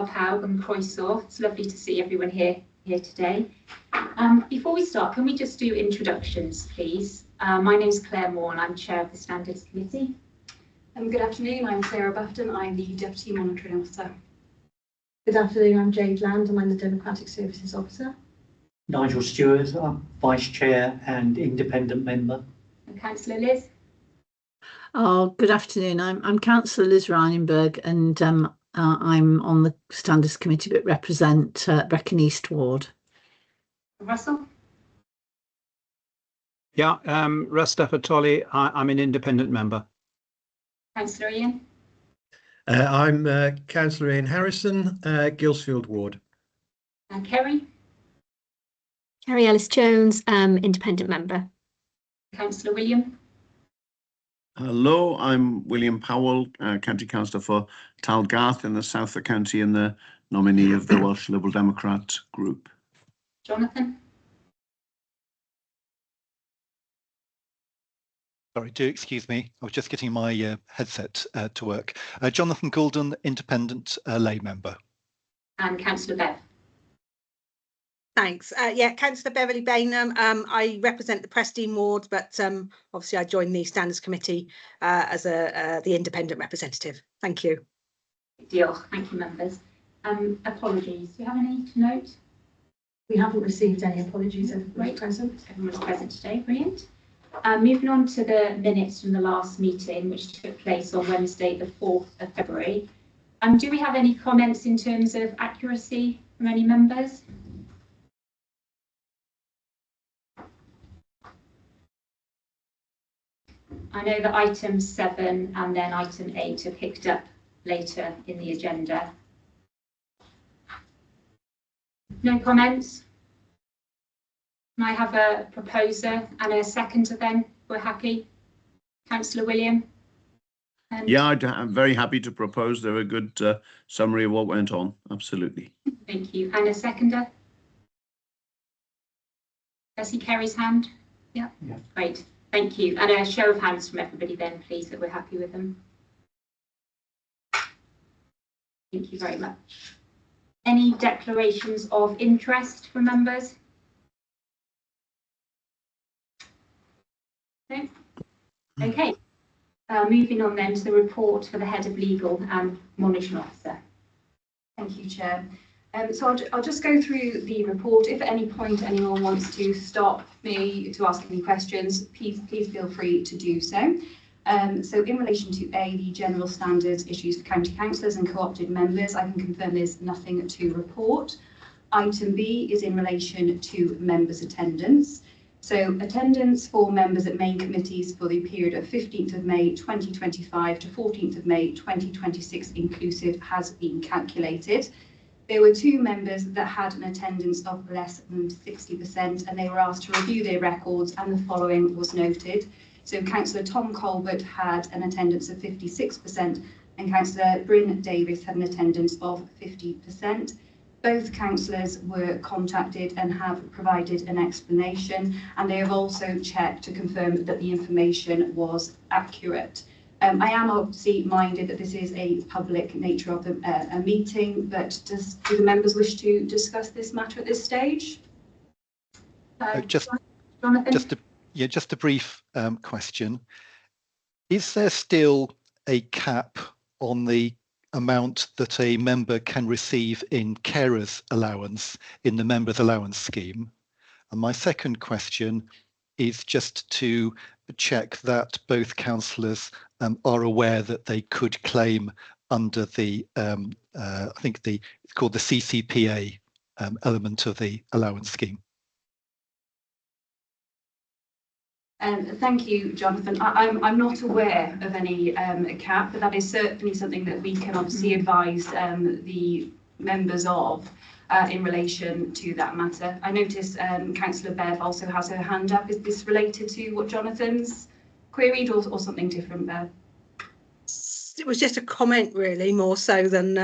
Haug and Croeso. It's lovely to see everyone here today. Before we start, can we just do introductions, please? My name is Claire Moore and I'm Chair of the Standards Committee. Good afternoon, I'm Sarah Bufton, I'm the Deputy Monitoring Officer. Good afternoon, I'm Jade Land and I'm the Democratic Services Officer. Nigel Stewart, I'm Vice Chair and Independent Member. And Councillor Liz. Oh, good afternoon. I'm Councillor Liz Reinenberg and I'm on the Standards Committee but represent Brecon East Ward. Russell. Yeah, Russ Stafford-Tolley, I'm an independent member. Councillor Ian. I'm Councillor Ian Harrison, Gilsfield Ward. And Kerry. Kerry Ellis-Jones, independent member. Councillor William. Hello, I'm William Powell, County Councillor for Talgarth in the south of the county and the nominee of the Welsh Liberal Democrat group. Jonathan. Sorry, do excuse me. I was just getting my headset to work. Jonathan Goulden, independent lay member. And Councillor Bev. Thanks. Yeah, Councillor Beverly Bainham. I represent the Prestdean ward, but obviously I joined the Standards Committee as the independent representative. Thank you. Deal. Thank you, members. Apologies. Do you have any to note? We haven't received any apologies. Everybody's present. Everyone's present today. Brilliant. Moving on to the minutes from the last meeting, which took place on Wednesday, the 4th of February. Do we have any comments in terms of accuracy from any members? I know that item 7 and then item 8 are picked up later in the agenda. No comments? Can I have a proposer and a seconder then? We're happy. Councillor William? Yeah, I'm very happy to propose. They're a good summary of what went on. Absolutely. Thank you. And a seconder? Bessie Kerry's hand? Yeah. Great. Thank you. And a show of hands from everybody then, please, that we're happy with them. Thank you very much. Any declarations of interest from members? No? Okay. Moving on then to the report for the Head of Legal and Monitoring Officer. Thank you, Chair. So I'll just go through the report. If at any point anyone wants to stop me to ask any questions, please feel free to do so. So in relation to A, the general standards issues for county councillors and co-opted members, I can confirm there's nothing to report. Item B is in relation to members' attendance. So attendance for members at main committees for the period of 15th of May 2025 to 14th of May 2026 inclusive has been calculated. There were 2 members that had an attendance of less than 60% and they were asked to review their records and the following was noted. So Councillor Tom Colbert had an attendance of 56% and Councillor Bryn Davis had an attendance of 50%. Both councillors were contacted and have provided an explanation and they have also checked to confirm that the information was accurate. I am obviously minded that this is a public nature of a meeting, but do the members wish to discuss this matter at this stage? Just a brief question. Is there still a cap on the amount that a member can receive in carers allowance in the members allowance scheme? And my second question is just to check that both councillors are aware that they could claim under the I think it's called the CCPA element of the allowance scheme. Thank you, Jonathan. I'm not aware of any cap, but that is certainly something that we can obviously advise the members of in relation to that matter. I noticed Councillor Bev also has her hand up. Is this related to what Jonathan's queried or something different, Bev? It was just a comment really, more so than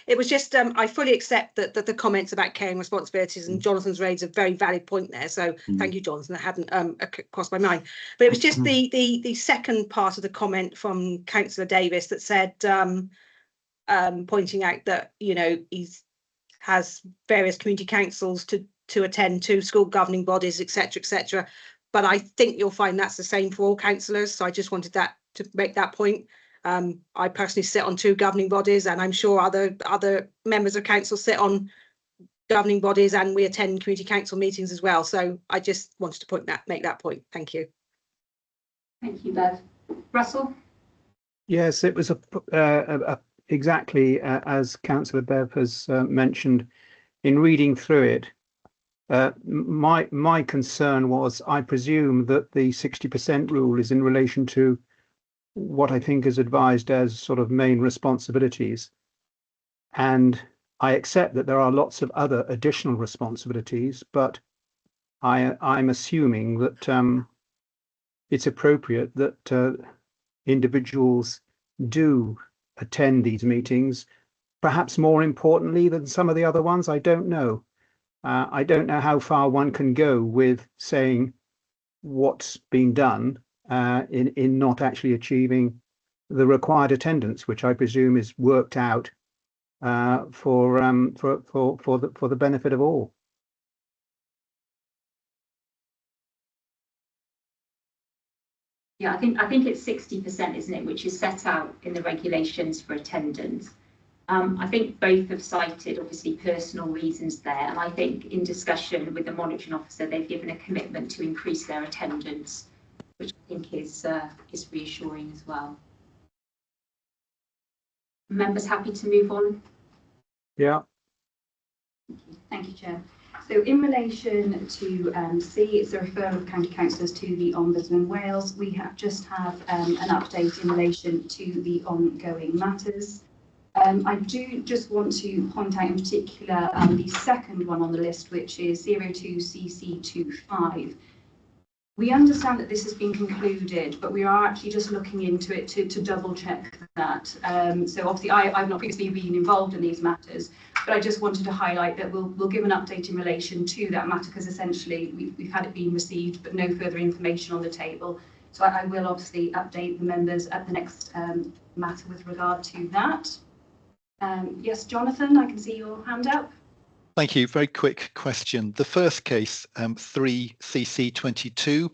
it was just I fully accept that the comments about caring responsibilities and Jonathan's raised a very valid point there. So thank you, Jonathan. That hadn't crossed my mind. But it was just the second part of the comment from Councillor Davis that said pointing out that, you know, has various community councils to attend to, school governing bodies, etc. But I think you'll find that's the same for all councillors. So I just wanted to make that point. I personally sit on 2 governing bodies, and I'm sure other members of council sit on governing bodies, and we attend community council meetings as well. So I just wanted to make that point. Thank you. Thank you, Bev. Russell? Yes, it was exactly as Councillor Bev has mentioned. In reading through it, my concern was, I presume that the 60% rule is in relation to what I think is advised as sort of main responsibilities. And I accept that there are lots of other additional responsibilities, but I'm assuming that it's appropriate that individuals do attend these meetings, perhaps more importantly than some of the other ones. I don't know. I don't know how far one can go with saying what's been done in not actually achieving the required attendance, which I presume is worked out for the benefit of all. Yeah, I think it's 60%, isn't it, which is set out in the regulations for attendance. I think both have cited obviously personal reasons there, and I think in discussion with the monitoring officer, they've given a commitment to increase their attendance, which I think is reassuring as well. Members happy to move on? Yeah. Thank you, Chair. So in relation to C, it's a referral of county councillors to the Ombudsman Wales. We just have an update in relation to the ongoing matters. I do just want to point out in particular the second one on the list, which is 02CC25. We understand that this has been concluded, but we are actually just looking into it to double check that. So obviously I've not previously been involved in these matters, but I just wanted to highlight that we'll give an update in relation to that matter, because essentially we've had it being received, but no further information on the table. So I will obviously update the members at the next matter with regard to that. Yes, Jonathan, I can see your hand up. Thank you. Very quick question. The first case, 3CC22,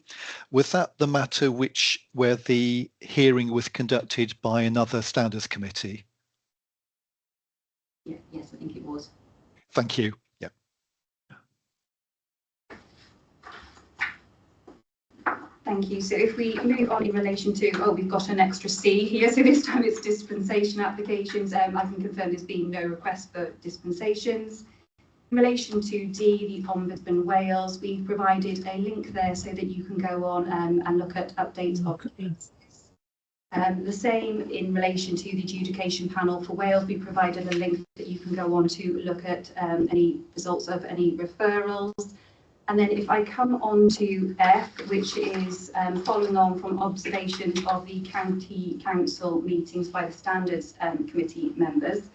was that the matter where the hearing was conducted by another standards committee? Yeah, yes, I think it was. Thank you. Yeah. Thank you. So if we move on in relation to, we've got an extra C here, so this time it's dispensation applications. I can confirm there's been no request for dispensations. In relation to D, the Ombudsman Wales, we've provided a link there so that you can go on and look at updates of cases. The same in relation to the adjudication panel for Wales, we provided a link that you can go on to look at any results of any referrals. And then if I come on to F, which is following on from observations of the county council meetings by the standards committee members.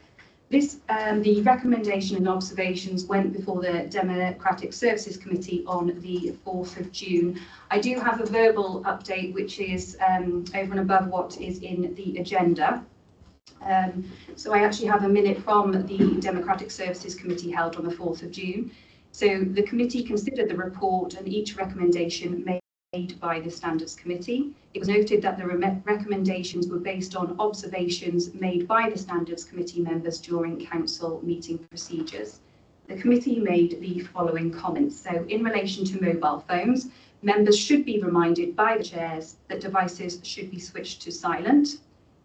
The recommendation and observations went before the Democratic Services Committee on the 4th of June. I do have a verbal update, which is over and above what is in the agenda. So I actually have a minute from the Democratic Services Committee held on the 4th of June. So the committee considered the report and each recommendation made by the Standards Committee. It was noted that the recommendations were based on observations made by the Standards Committee members during council meeting procedures. The committee made the following comments. So in relation to mobile phones, members should be reminded by the chairs that devices should be switched to silent.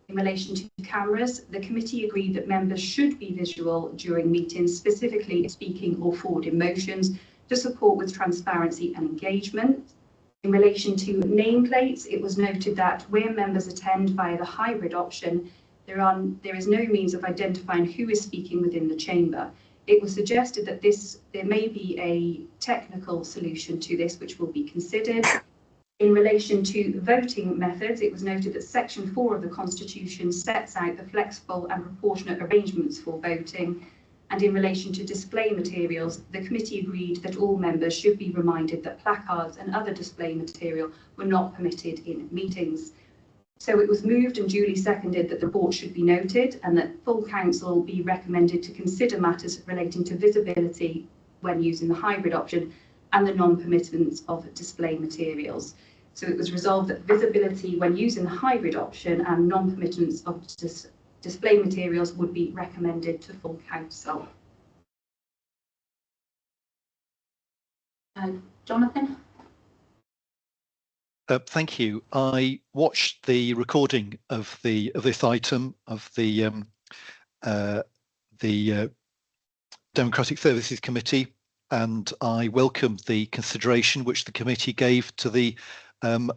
In relation to cameras, the committee agreed that members should be visual during meetings, specifically speaking or forwarding motions to support with transparency and engagement. In relation to nameplates, it was noted that where members attend via the hybrid option, there is no means of identifying who is speaking within the chamber. It was suggested that there may be a technical solution to this, which will be considered. In relation to voting methods, it was noted that Section 4 of the Constitution sets out the flexible and proportionate arrangements for voting. And in relation to display materials, the committee agreed that all members should be reminded that placards and other display material were not permitted in meetings. So it was moved and duly seconded that the report should be noted and that full council be recommended to consider matters relating to visibility when using the hybrid option and the non-permittance of display materials. So it was resolved that visibility when using the hybrid option and non-permittance of display materials would be recommended to full council. Jonathan? Thank you. I watched the recording of this item of the Democratic Services Committee, and I welcomed the consideration which the committee gave to the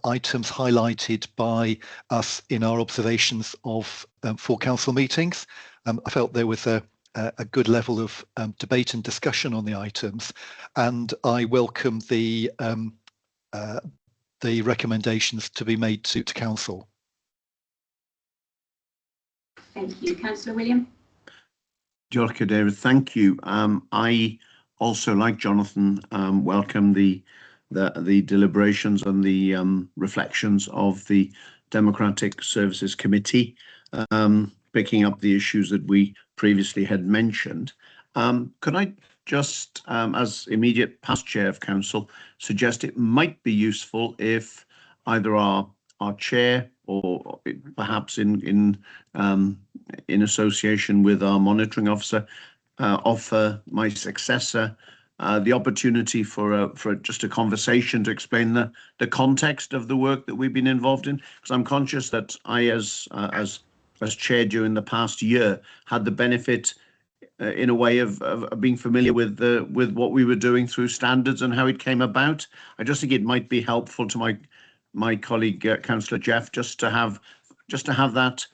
items highlighted by us in our observations of full council meetings. I felt there was a good level of debate and discussion on the items, and I welcome the recommendations to be made to council. Thank you. Councillor William? Diolch, David. Thank you. I also, like Jonathan, welcome the deliberations and the reflections of the Democratic Services Committee, picking up the issues that we previously had mentioned. Could I just, as immediate past chair of council, suggest it might be useful if either our chair or perhaps in association with our monitoring officer, offer my successor the opportunity for just a conversation to explain the context of the work that we've been involved in, because I'm conscious that I, as chair during the past year, had the benefit in a way of being familiar with what we were doing through standards and how it came about. I just think it might be helpful to my colleague Councillor Jeff just to have that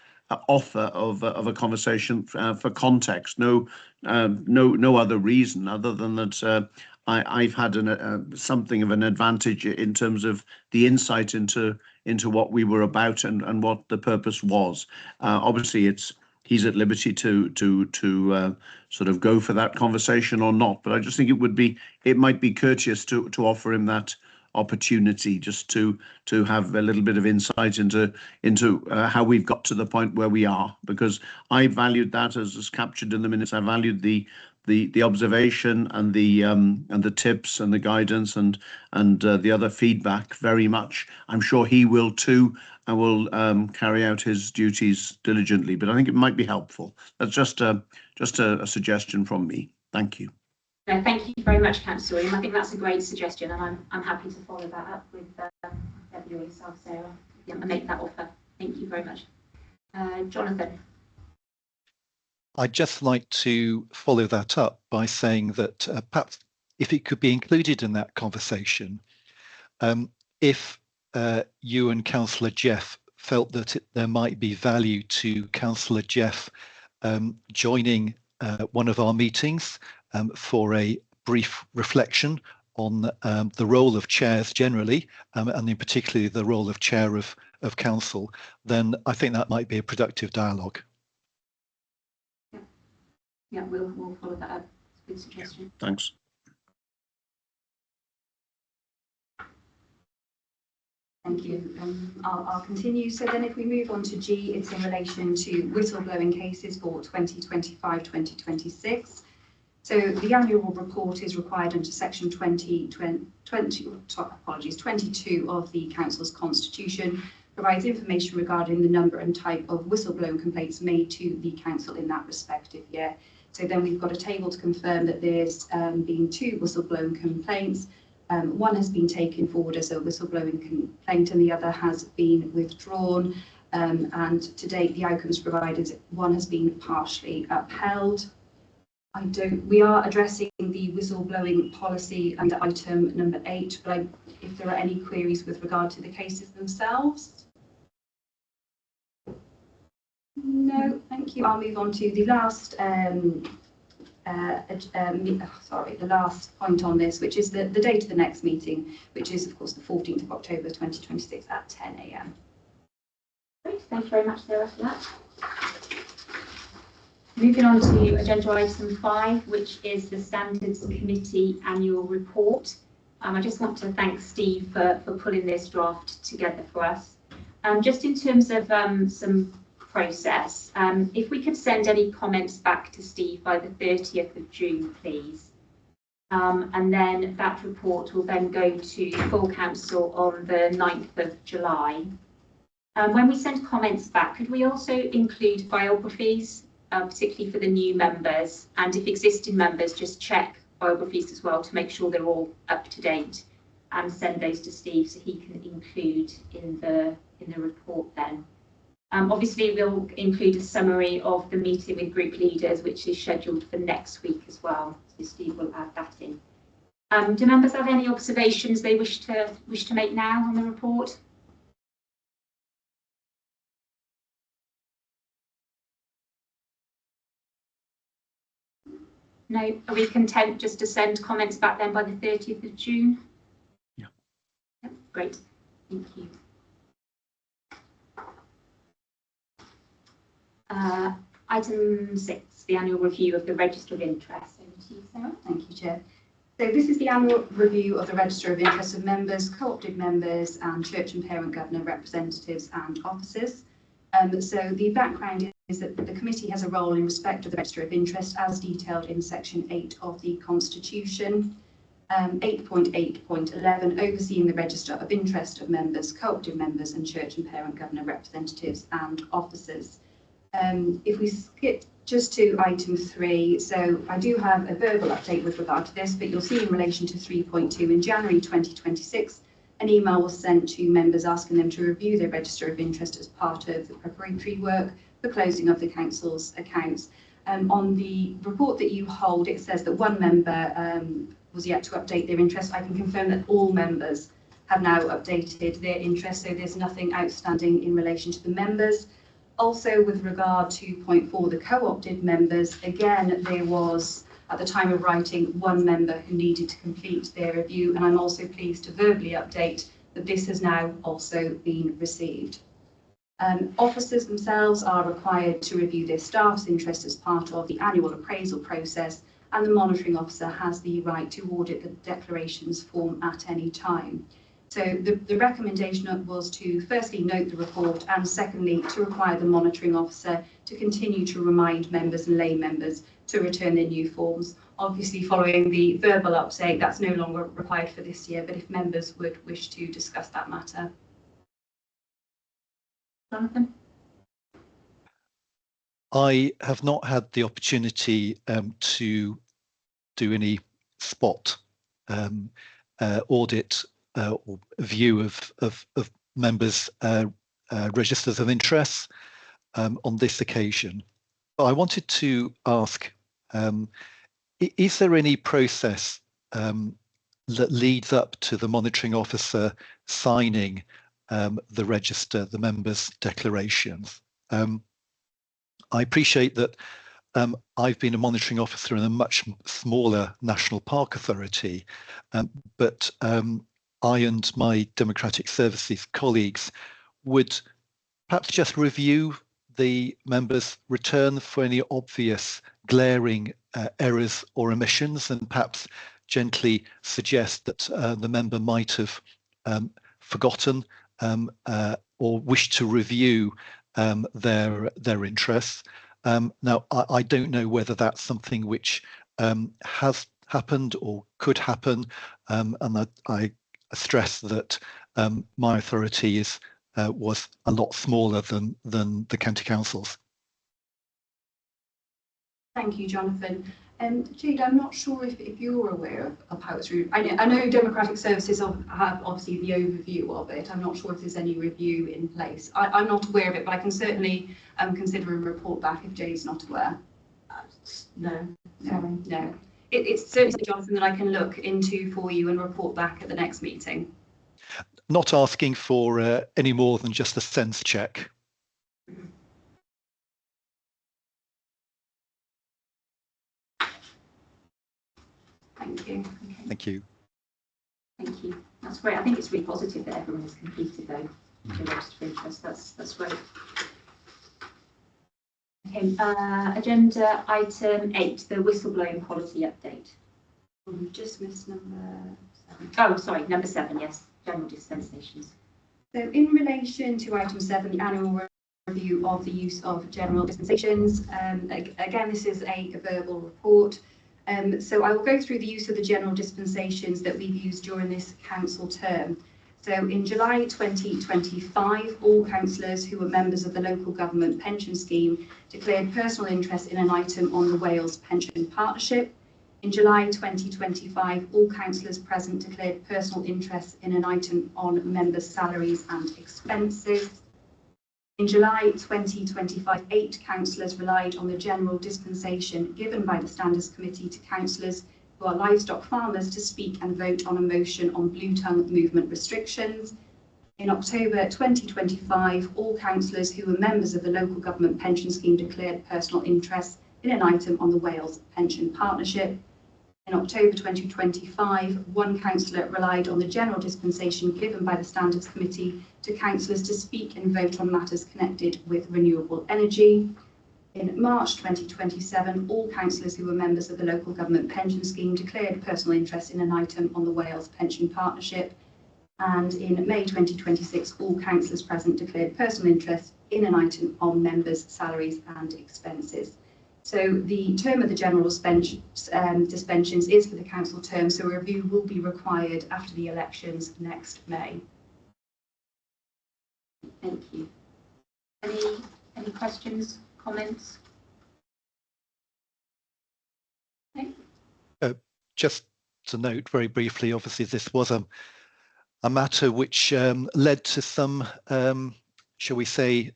offer of a conversation for context. No other reason other than that I've had something of an advantage in terms of the insight into what we were about and what the purpose was. Obviously, he's at liberty to sort of go for that conversation or not, but I just think it might be courteous to offer him that opportunity just to have a little bit of insight into how we've got to the point where we are, because I valued that as is captured in the minutes. I valued the observation and the tips and the guidance and the other feedback very much. I'm sure he will too, and will carry out his duties diligently. But I think it might be helpful. That's just a suggestion from me. Thank you. No, thank you very much, Councillor William. I think that's a great suggestion, and I'm happy to follow that up with February. So Sarah, yeah, I'll make that offer. Thank you very much, Jonathan. I'd just like to follow that up by saying that perhaps if it could be included in that conversation, if you and Councillor Jeff felt that there might be value to Councillor Jeff joining one of our meetings for a brief reflection on the role of chairs generally, and in particularly the role of chair of council, then I think that might be a productive dialogue. Yeah, we'll follow that up. It's a good suggestion. Thanks. Thank you. I'll continue. So then if we move on to G, it's in relation to whistleblowing cases for 2025-2026. So the annual report is required under section 22 of the council's constitution, provides information regarding the number and type of whistleblowing complaints made to the council in that respective year. So then we've got a table to confirm that there's been 2 whistleblowing complaints. One has been taken forward as a whistleblowing complaint and the other has been withdrawn. And to date, the outcomes provided, one has been partially upheld. We are addressing the whistleblowing policy under item number 8, but if there are any queries with regard to the cases themselves. No, thank you. I'll move on to the last the last point on this, which is the date of the next meeting, which is of course the 14th of October 2026 at 10 AM. Great, thank you very much, Sarah, for that. Moving on to agenda item 5, which is the Standards Committee annual report. I just want to thank Steve for pulling this draft together for us. Just in terms of some process, if we could send any comments back to Steve by the 30th of June, please. And then that report will then go to full council on the 9th of July. When we send comments back, could we also include biographies, particularly for the new members, and if existing members, just check biographies as well to make sure they're all up to date, and send those to Steve so he can include in the report then. Obviously, we'll include a summary of the meeting with group leaders, which is scheduled for next week as well. So Steve will add that in. Do members have any observations they wish to make now on the report? No, are we content just to send comments back then by the 30th of June? Yeah. Yep, great, thank you. Item 6, the annual review of the Register of Interest. Over to you, Sarah. Thank you, Chair. So this is the annual review of the Register of Interest of members, co-opted members and Church and Parent Governor representatives and officers. So the background is that the committee has a role in respect of the Register of Interest as detailed in section 8 of the Constitution. 8.8.11, overseeing the Register of Interest of members, co-opted members and Church and Parent Governor representatives and officers. If we skip just to item 3, so I do have a verbal update with regard to this, but you'll see in relation to 3.2 in January 2026, an email was sent to members asking them to review their Register of Interest as part of the preparatory work for closing of the council's accounts. On the report that you hold, it says that one member was yet to update their interest. I can confirm that all members have now updated their interest, so there's nothing outstanding in relation to the members. Also, with regard to point 4, the co-opted members, again, there was, at the time of writing, one member who needed to complete their review, and I'm also pleased to verbally update that this has now also been received. Officers themselves are required to review their staff's interest as part of the annual appraisal process, and the monitoring officer has the right to audit the declarations form at any time. So the recommendation was to firstly note the report, and secondly to require the monitoring officer to continue to remind members and lay members to return their new forms. Obviously, following the verbal update, that's no longer required for this year, but if members would wish to discuss that matter. Jonathan? I have not had the opportunity to do any spot audit or view of members' registers of interest on this occasion. But I wanted to ask, is there any process that leads up to the monitoring officer signing the register, the members' declarations? I appreciate that I've been a monitoring officer in a much smaller National Park Authority, but I and my Democratic Services colleagues would perhaps just review the members' return for any obvious glaring errors or omissions, and perhaps gently suggest that the member might have forgotten or wished to review their interests. Now, I don't know whether that's something which has happened or could happen, and I stress that my authority was a lot smaller than the county councils. Thank you, Jonathan. Jade, I'm not sure if you're aware of how it's reviewed. I know Democratic Services have obviously the overview of it. I'm not sure if there's any review in place. I'm not aware of it, but I can certainly consider a report back if Jade's not aware. No. No. It's certainly something, Jonathan, that I can look into for you and report back at the next meeting. Not asking for any more than just a sense check. Thank you. Okay. Thank you. Thank you. That's great. I think it's really positive that everyone has completed though the register of interest. That's great. Okay. Agenda item 8, the whistleblowing policy update. We just missed number 7. Oh, sorry, number 7. Yes, general dispensations. So in relation to item 7, the annual review of the use of general dispensations, again, this is a verbal report. So I will go through the use of the general dispensations that we've used during this council term. So in July 2025, all councillors who were members of the local government pension scheme declared personal interest in an item on the Wales Pension Partnership. In July 2025, all councillors present declared personal interest in an item on members' salaries and expenses. In July 2025, 8 councillors relied on the general dispensation given by the Standards Committee to councillors who are livestock farmers to speak and vote on a motion on blue tongue movement restrictions. In October 2025, all councillors who were members of the local government pension scheme declared personal interest in an item on the Wales Pension Partnership. In October 2025, 1 councillor relied on the general dispensation given by the Standards Committee to councillors to speak and vote on matters connected with renewable energy. In March 2027, all councillors who were members of the local government pension scheme declared personal interest in an item on the Wales Pension Partnership. And in May 2026, all councillors present declared personal interest in an item on members' salaries and expenses. So the term of the general dispensations is for the council term, so a review will be required after the elections next May. Thank you. Any questions, comments? Okay. Just to note very briefly, obviously this was a matter which led to some, shall we say,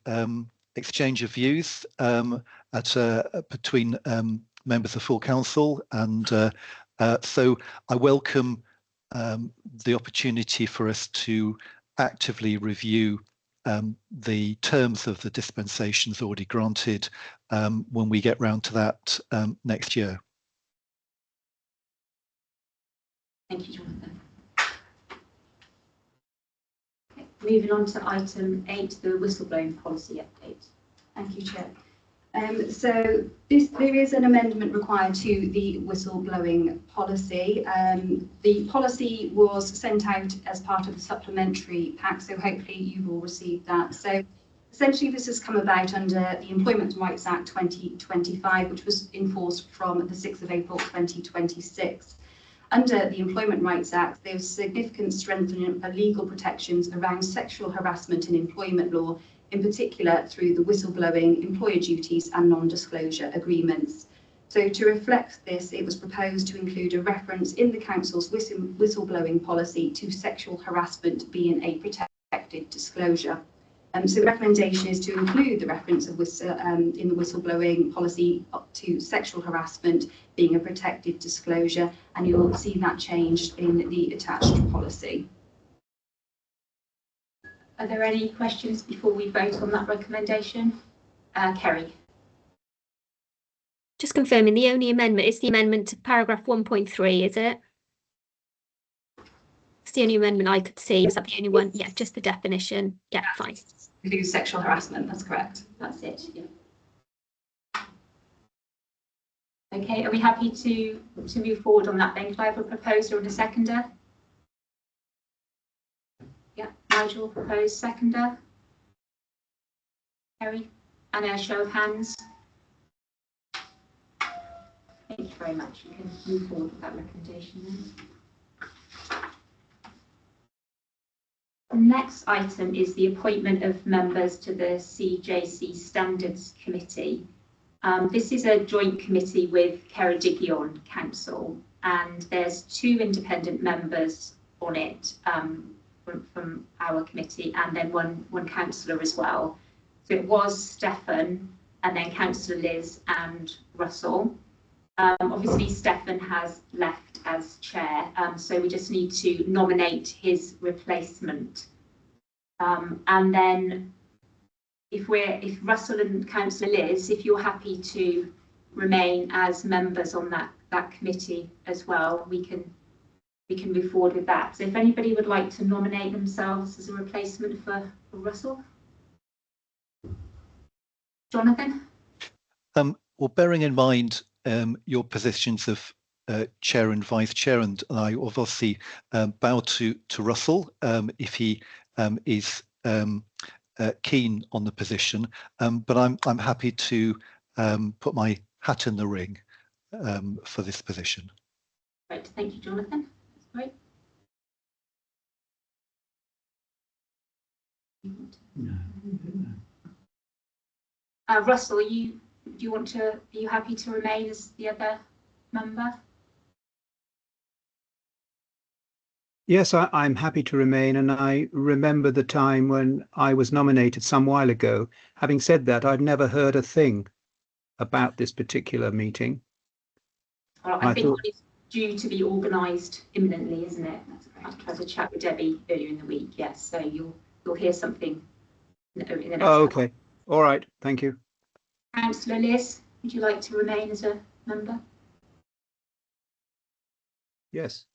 exchange of views between members of full council, and so I welcome the opportunity for us to actively review the terms of the dispensations already granted when we get round to that next year. Thank you, Jonathan. Okay, moving on to item 8, the whistleblowing policy update. Thank you, Chair. So there is an amendment required to the whistleblowing policy. The policy was sent out as part of the supplementary pack, so hopefully you've all received that. So essentially this has come about under the Employment Rights Act 2025, which was enforced from the 6th of April 2026. Under the Employment Rights Act, there's significant strengthening of legal protections around sexual harassment in employment law, in particular through the whistleblowing, employer duties and non-disclosure agreements. So to reflect this, it was proposed to include a reference in the Council's whistleblowing policy to sexual harassment being a protected disclosure. So the recommendation is to include the reference of in the whistleblowing policy up to sexual harassment being a protected disclosure, and you'll see that changed in the attached policy. Are there any questions before we vote on that recommendation? Kerry. Just confirming, the only amendment is the amendment to paragraph 1.3, is it? It's the only amendment I could see. Was that the only one? Yeah, just the definition. Yeah, fine. Includes sexual harassment, that's correct. That's it, yeah. Okay, are we happy to move forward on that then? Could I have a proposer and a seconder? Yeah, Nigel proposed, seconder. Kerry, and a show of hands. Thank you very much. We can move forward with that recommendation then. The next item is the appointment of members to the CJC Standards Committee. This is a joint committee with Ceredigion Council, and there's 2 independent members on it from our committee, and then one councillor as well. So it was Stefan, and then Councillor Liz and Russell. Obviously Stefan has left as chair, so we just need to nominate his replacement. And then if Russell and Councillor Liz, if you're happy to remain as members on that committee as well, we can move forward with that. So if anybody would like to nominate themselves as a replacement for Russell. Jonathan? Well, bearing in mind your positions of chair and vice chair, and I obviously bow to Russell if he is keen on the position, but I'm happy to put my hat in the ring for this position. Great, thank you, Jonathan. That's great. Russell, are you happy to remain as the other member? Yes, I'm happy to remain, and I remember the time when I was nominated some while ago. Having said that, I'd never heard a thing about this particular meeting. Well, I think it's due to be organised imminently, isn't it? I had a chat with Debbie earlier in the week. Yes, so you'll hear something in the next. Oh, okay. All right. Thank you. Councillor Liz, would you like to remain as a member? Yes.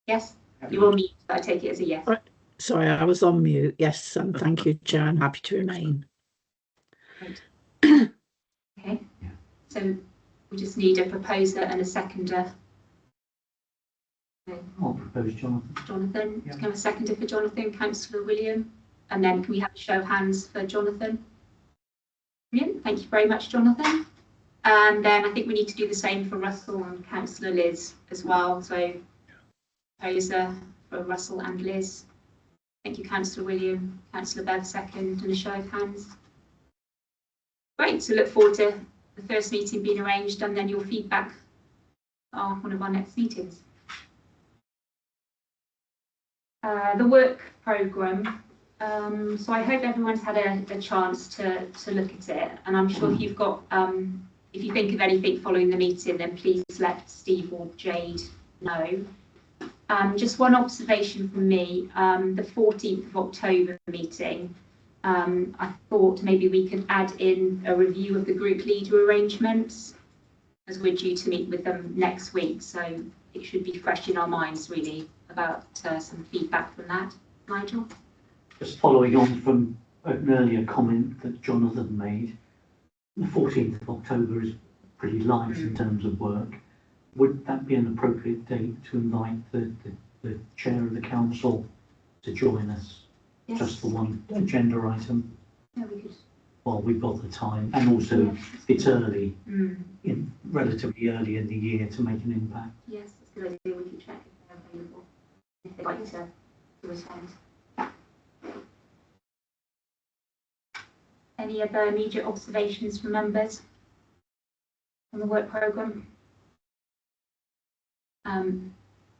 Yes. You're on mute. I take it as a yes. Right. Sorry, I was on mute. Yes, thank you, Chair. I'm happy to remain. Right. Okay. So we just need a proposer and a seconder. Okay. I'll propose Jonathan. Jonathan, can we have a seconder for Jonathan? Councillor William, and then can we have a show of hands for Jonathan? Brilliant. Thank you very much, Jonathan. And then I think we need to do the same for Russell and Councillor Liz as well. So proposer for Russell and Liz. Thank you, Councillor William. Councillor Bev, second, and a show of hands. Great. So look forward to the first meeting being arranged, and then your feedback on one of our next meetings. The work programme. So I hope everyone's had a chance to look at it, and I'm sure if you've got, if you think of anything following the meeting, then please let Steve or Jade know. Just one observation from me, the 14th of October meeting, I thought maybe we could add in a review of the group leader arrangements, as we're due to meet with them next week, so it should be fresh in our minds really about some feedback from that. Nigel? Just following on from an earlier comment that Jonathan made, the 14th of October is pretty light in terms of work. Would that be an appropriate date to invite the chair of the council to join us? Yes. Just for one agenda item? Yeah, we could. Well, we've got the time, and also yes, it's early, in relatively early in the year to make an impact. Yes, that's a good idea. We can check if they're available, if they'd like to attend. Any other immediate observations from members on the work programme?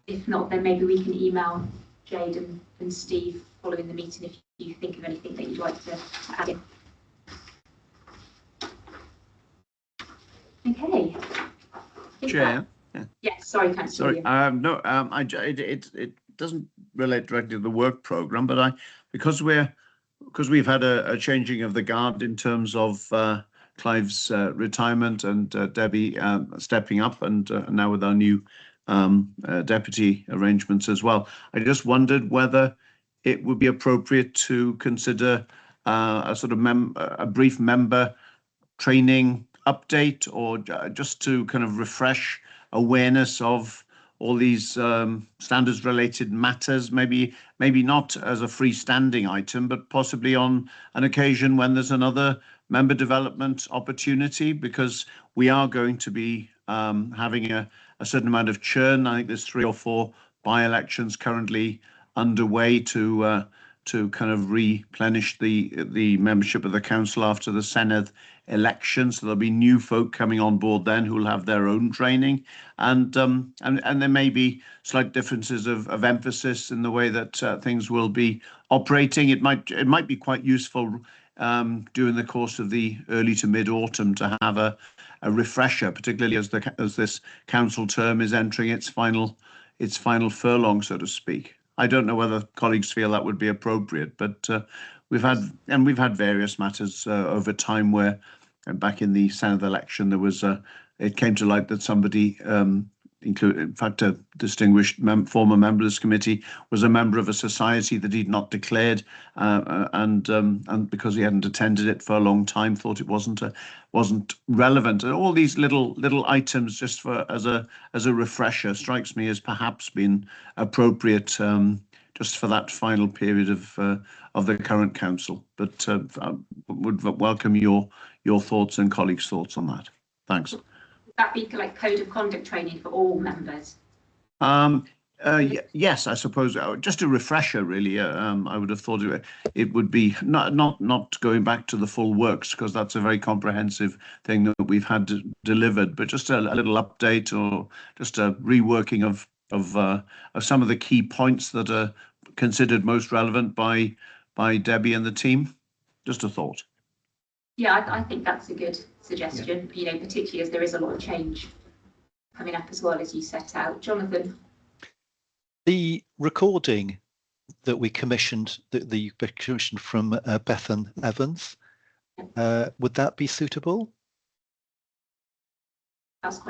If not, then maybe we can email Jade and Steve following the meeting if you think of anything that you'd like to add in. Okay. Chair. Yes, sorry, Councillor. Sorry, no, it doesn't relate directly to the work programme, but because we've had a changing of the guard in terms of Clive's retirement and Debbie stepping up, and now with our new deputy arrangements as well. I just wondered whether it would be appropriate to consider a sort of a brief member training update, or just to kind of refresh awareness of all these standards related matters, maybe not as a freestanding item, but possibly on an occasion when there's another member development opportunity, because we are going to be having a certain amount of churn. I think there's 3 or 4 by-elections currently underway to kind of replenish the membership of the council after the Senedd election. So there'll be new folk coming on board then who will have their own training, and there may be slight differences of emphasis in the way that things will be operating. It might be quite useful during the course of the early to mid autumn to have a refresher, particularly as this council term is entering its final furlong, so to speak. I don't know whether colleagues feel that would be appropriate, but we've had various matters over time where, back in the Senedd election, there was it came to light that somebody, in fact, a distinguished former member of this committee, was a member of a society that he'd not declared, and because he hadn't attended it for a long time, thought it wasn't relevant. And all these little items, just as a refresher, strikes me as perhaps being appropriate just for that final period of the current council. But I would welcome your thoughts and colleagues' thoughts on that. Thanks. Would that be like code of conduct training for all members? Yes, I suppose just a refresher, really. I would have thought it would be not going back to the full works, because that's a very comprehensive thing that we've had delivered, but just a little update or just a reworking of some of the key points that are considered most relevant by Debbie and the team. Just a thought. Yeah, I think that's a good suggestion. Yeah. You know, particularly as there is a lot of change coming up as well, as you set out, Jonathan. The recording that we commissioned, that you commissioned from Bethan Evans, would that be suitable?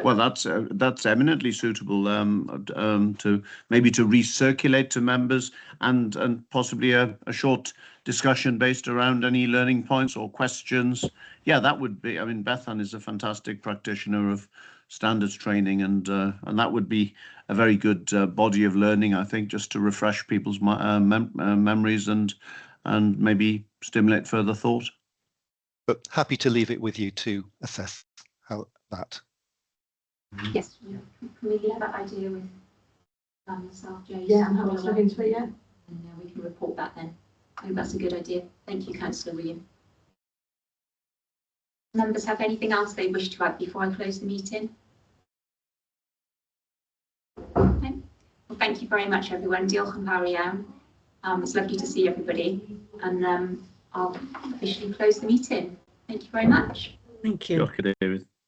Well, that's eminently suitable to maybe to recirculate to members and possibly a short discussion based around any learning points or questions. Yeah, that would be. I mean, Bethan is a fantastic practitioner of standards training, and that would be a very good body of learning, I think, just to refresh people's memories and maybe stimulate further thought. But happy to leave it with you to assess how that. Yes, can we leave that idea with yourself, Joe? Yeah, I'm happy to look into it, yeah. And we can report that then. I think that's a good idea. Thank you, Councillor William. Members have anything else they wish to add before I close the meeting? Okay. Well, thank you very much, everyone. Diolch yn fawr iawn. It's lovely to see everybody, and I'll officially close the meeting. Thank you very much. Thank you.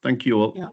Thank you all. Yeah.